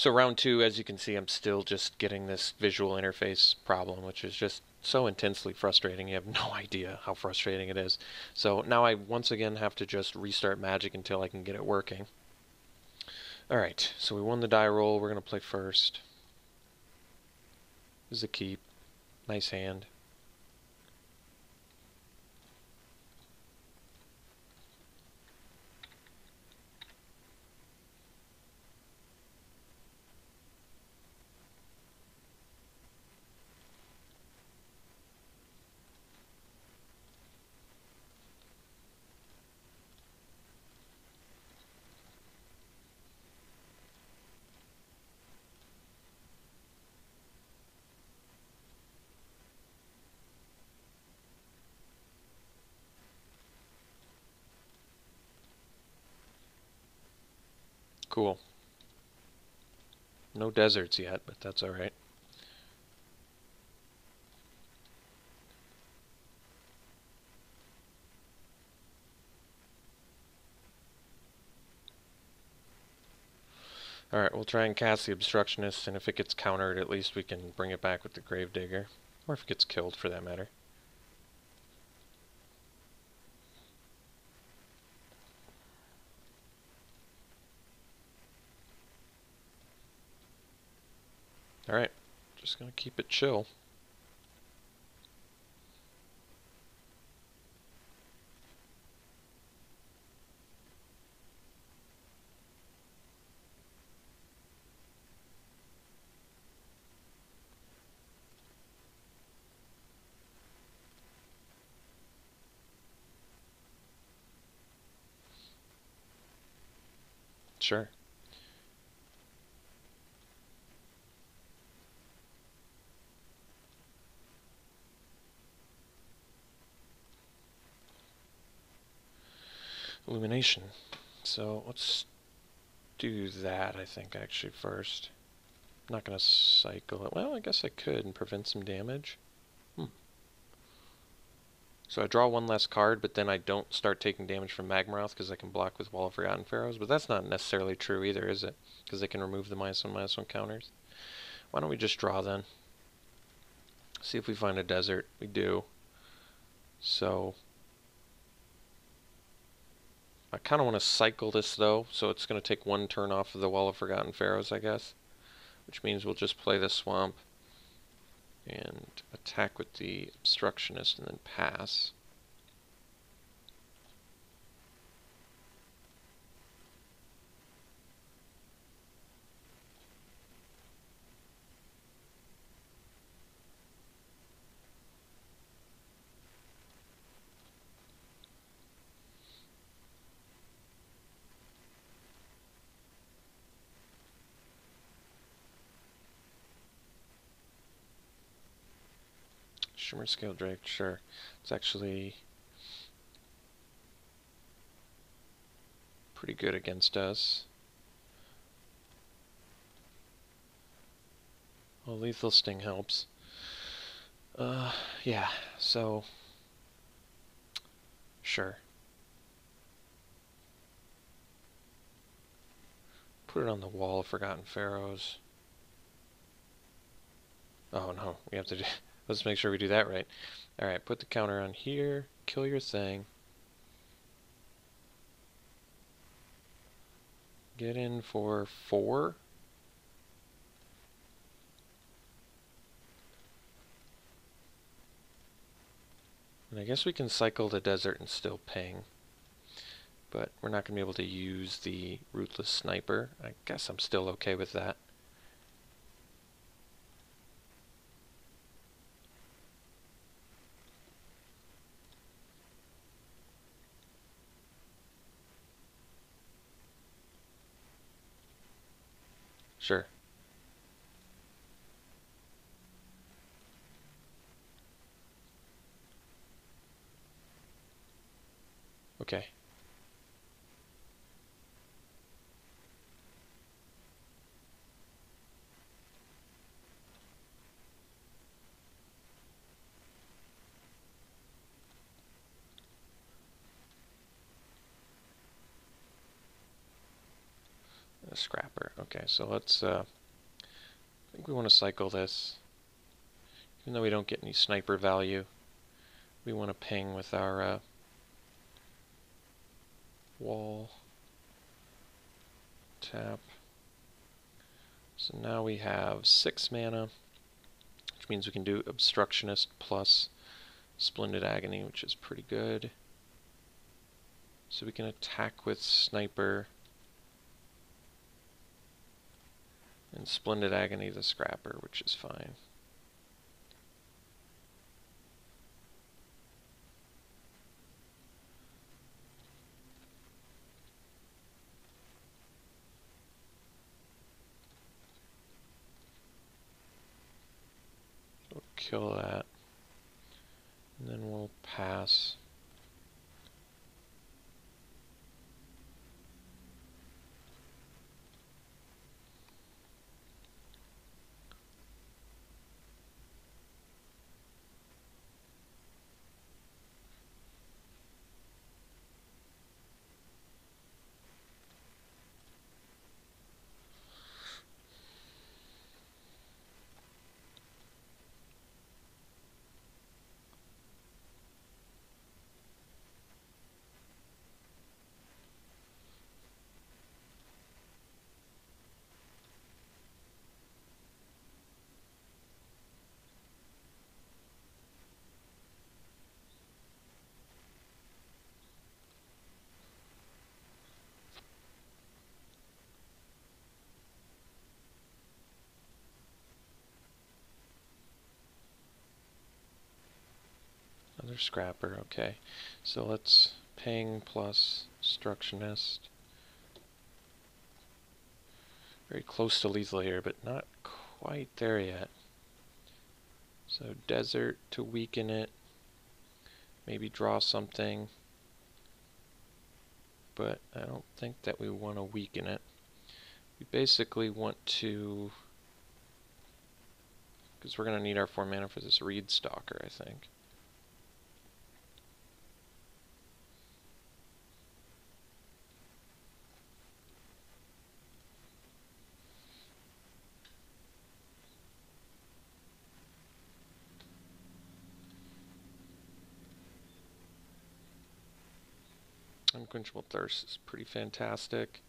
So round two, as you can see, I'm still just getting this visual interface problem, which is just so intensely frustrating. You have no idea how frustrating it is. So now I once again have to just restart Magic until I can get it working. Alright, so we won the die roll. We're going to play first. This is a keep. Nice hand. Cool. No deserts yet, but that's alright. Alright, we'll try and cast the Obstructionist, and if it gets countered, at least we can bring it back with the Gravedigger. Or if it gets killed, for that matter. Alright, just gonna keep it chill. Sure. Illumination. So let's do that, I think, actually, first. I'm not going to cycle it. Well, I guess I could and prevent some damage. So I draw one less card, but then I don't start taking damage from Magmaroth because I can block with Wall of Forgotten Pharaohs. But that's not necessarily true either, is it? Because they can remove the -1/-1 counters. Why don't we just draw then? See if we find a desert. We do. So I kind of want to cycle this, though, so it's going to take one turn off of the Wall of Forgotten Pharaohs, I guess. Which means we'll just play the Swamp and attack with the Obstructionist and then pass. Shimmer Scale Drake, sure. It's actually pretty good against us. Well, Lethal Sting helps. Yeah, so sure. Put it on the Wall of Forgotten Pharaohs. Oh no, we have to do... Let's make sure we do that right. Alright, put the counter on here. Kill your thing. Get in for 4. And I guess we can cycle the desert and still ping. But we're not going to be able to use the Ruthless Sniper. I guess I'm still okay with that. Sure. Okay. a scrapper. Okay, so let's, I think we want to cycle this. Even though we don't get any sniper value, we want to ping with our wall. Tap. So now we have 6 mana, which means we can do Obstructionist plus Splendid Agony, which is pretty good. So we can attack with Sniper and Splendid Agony the Scrapper, which is fine. We'll kill that, and then we'll pass. Another Scrapper, okay. So let's ping plus Obstructionist. Very close to lethal here, but not quite there yet. So Desert to weaken it. Maybe draw something. But I don't think that we want to weaken it. We basically want to, because we're going to need our 4 mana for this Reed Stalker, I think. Unquenchable Thirst is pretty fantastic.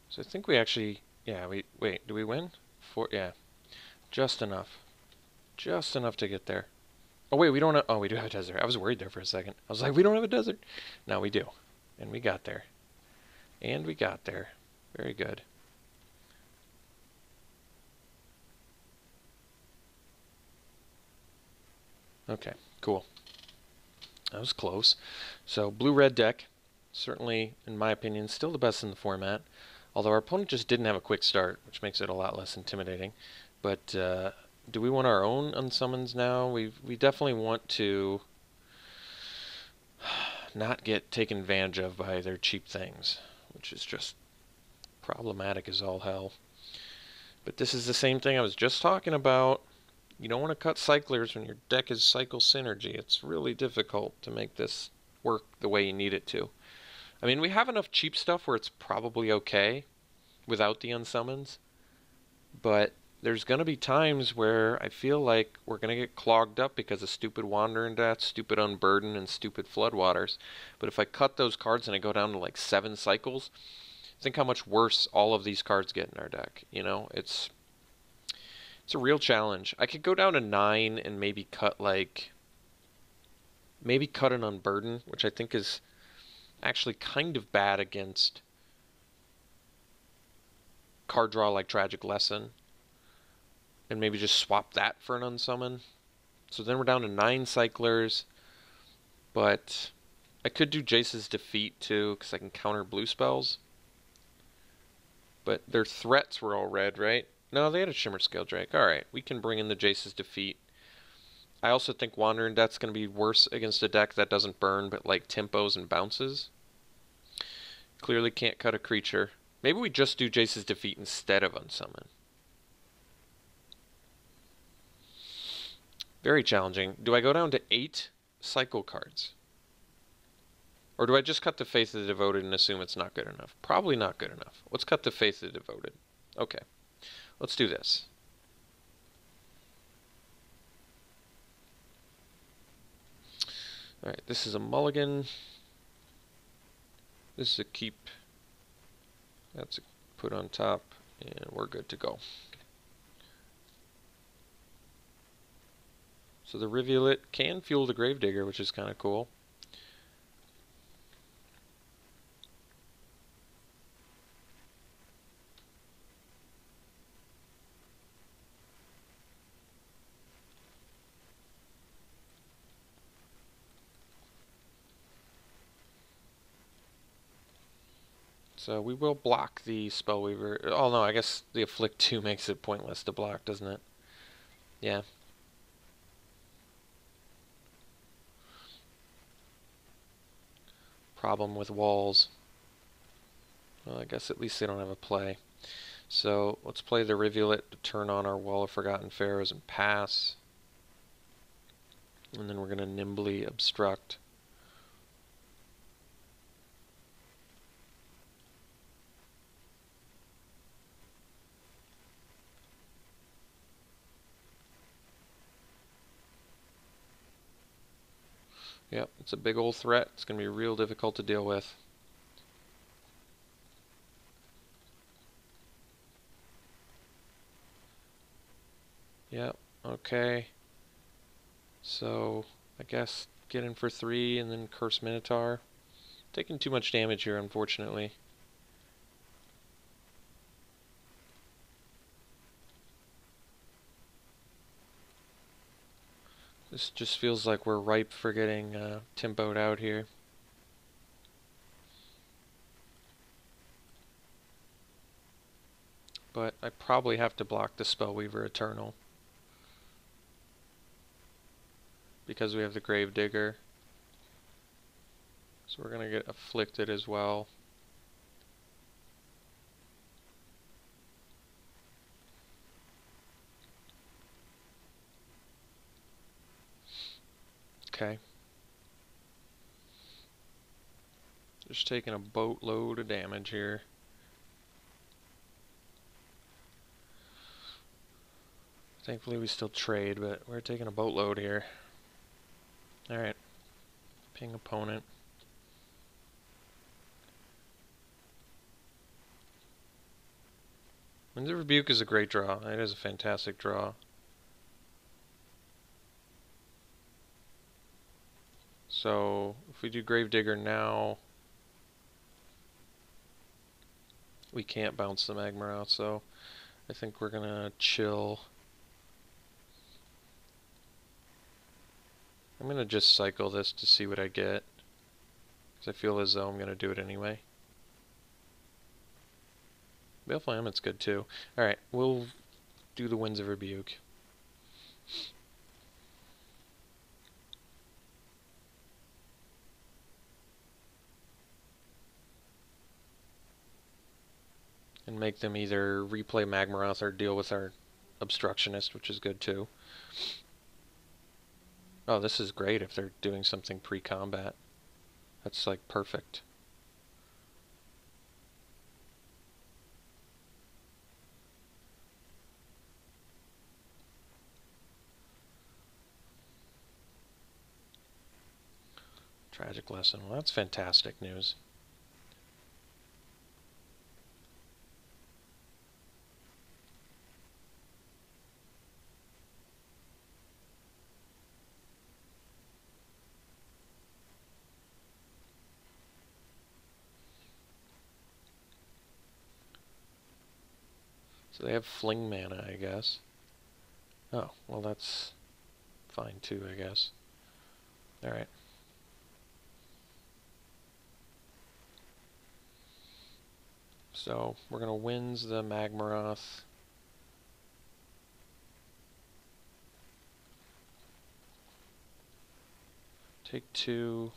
So I think we actually, yeah, wait, do we win? Yeah, just enough. Just enough to get there. Oh wait, we don't have, oh, we do have a desert. I was worried there for a second. I was like, we don't have a desert. Now we do. And we got there. And we got there. Very good. Okay, cool. That was close. So blue-red deck, certainly, in my opinion, still the best in the format. Although our opponent just didn't have a quick start, which makes it a lot less intimidating. But do we want our own unsummons now? We definitely want to not get taken advantage of by their cheap things, which is just problematic as all hell. But this is the same thing I was just talking about. You don't want to cut cyclers when your deck is cycle synergy. It's really difficult to make this work the way you need it to. I mean, we have enough cheap stuff where it's probably okay without the unsummons, but there's going to be times where I feel like we're going to get clogged up because of stupid Wandering Death, stupid Unburden, and stupid Floodwaters. But if I cut those cards and I go down to like 7 cycles, think how much worse all of these cards get in our deck. You know, it's a real challenge. I could go down to 9 and maybe cut like, maybe cut an Unburden, which I think is actually kind of bad against card draw like Tragic Lesson, and maybe just swap that for an unsummon. So then we're down to 9 cyclers, but I could do Jace's Defeat too, because I can counter blue spells. But their threats were all red, right? No, they had a Shimmer Scale Drake. Alright, we can bring in the Jace's Defeat. I also think Wandering Death's going to be worse against a deck that doesn't burn, but like tempos and bounces. Clearly can't cut a creature. Maybe we just do Jace's Defeat instead of Unsummon. Very challenging. Do I go down to 8 cycle cards? Or do I just cut the Faith of the Devoted and assume it's not good enough? Probably not good enough. Let's cut the Faith of the Devoted. Okay. Let's do this. Alright, this is a mulligan. This is a keep. That's a put on top. And we're good to go. So the Rivulet can fuel the Gravedigger, which is kind of cool. So we will block the Spellweaver. Oh no, I guess the Afflict 2 makes it pointless to block, doesn't it? Yeah. Problem with walls. Well, I guess at least they don't have a play. So let's play the Rivulet to turn on our Wall of Forgotten Pharaohs and pass. And then we're going to nimbly obstruct. Yep, it's a big old threat. It's going to be real difficult to deal with. Yep, okay. So, I guess get in for 3 and then Curse Minotaur. Taking too much damage here, unfortunately. This just feels like we're ripe for getting tempoed out here. But I probably have to block the Spellweaver Eternal. Because we have the Gravedigger. So we're going to get Afflicted as well. Okay. Just taking a boatload of damage here. Thankfully we still trade, but we're taking a boatload here. Alright. Ping opponent. And the Rebuke is a great draw. It is a fantastic draw. So, if we do Gravedigger now, we can't bounce the Magmar out, so I think we're gonna chill. I'm gonna just cycle this to see what I get, because I feel as though I'm gonna do it anyway. Baleful Amulet's good too. Alright, we'll do the Winds of Rebuke. And make them either replay Magmaroth or deal with our Obstructionist, which is good too. Oh, this is great if they're doing something pre-combat. That's like perfect. Tragic Lesson. Well, that's fantastic news. So they have Fling mana, I guess. Oh, well that's fine too, I guess. Alright. So, we're going to Winds the Magmaroth. Take 2.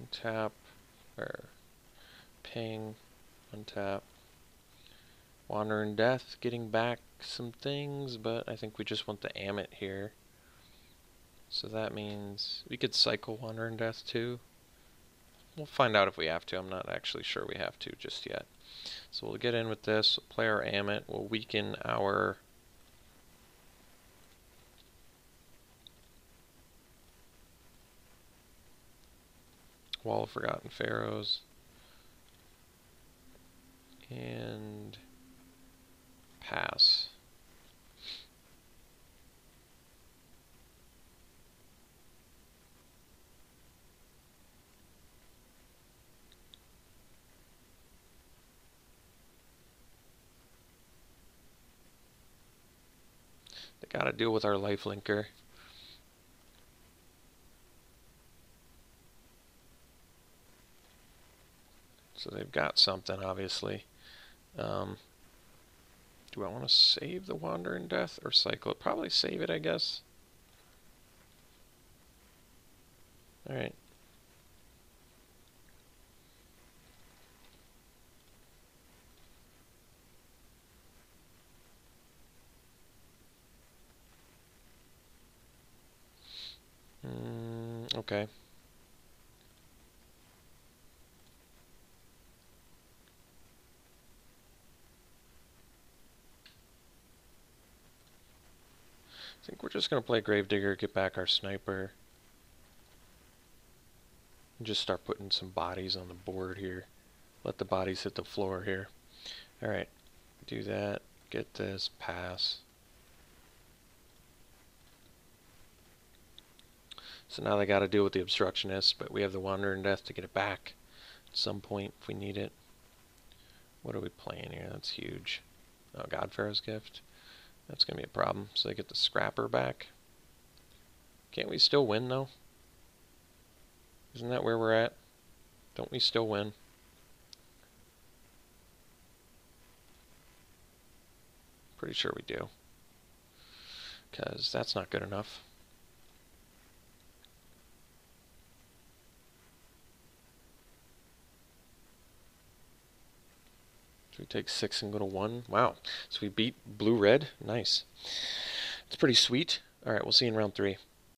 Untap. Or ping. Untap. Wander in Death, getting back some things, but I think we just want the Amit here. So that means we could cycle Wandering Death too. We'll find out if we have to. I'm not actually sure we have to just yet. So we'll get in with this, we'll play our Amit, we'll weaken our Wall of Forgotten Pharaohs, and pass. They gotta deal with our lifelinker. So they've got something, obviously. Do I want to save the Wandering Death or cycle it? Probably save it, I guess. Alright. Okay. I think we're just going to play Gravedigger, get back our sniper, and just start putting some bodies on the board here. Let the bodies hit the floor here. Alright, do that, get this, pass. So now they got to deal with the obstructionist, but we have the Wandering Death to get it back at some point if we need it. What are we playing here? That's huge. Oh, God Pharaoh's Gift. That's going to be a problem. So they get the Scrapper back. Can't we still win, though? Isn't that where we're at? Don't we still win? Pretty sure we do. Because that's not good enough. So we take 6 and go to 1. Wow. So we beat blue-red. Nice. It's pretty sweet. Alright, we'll see you in round 3.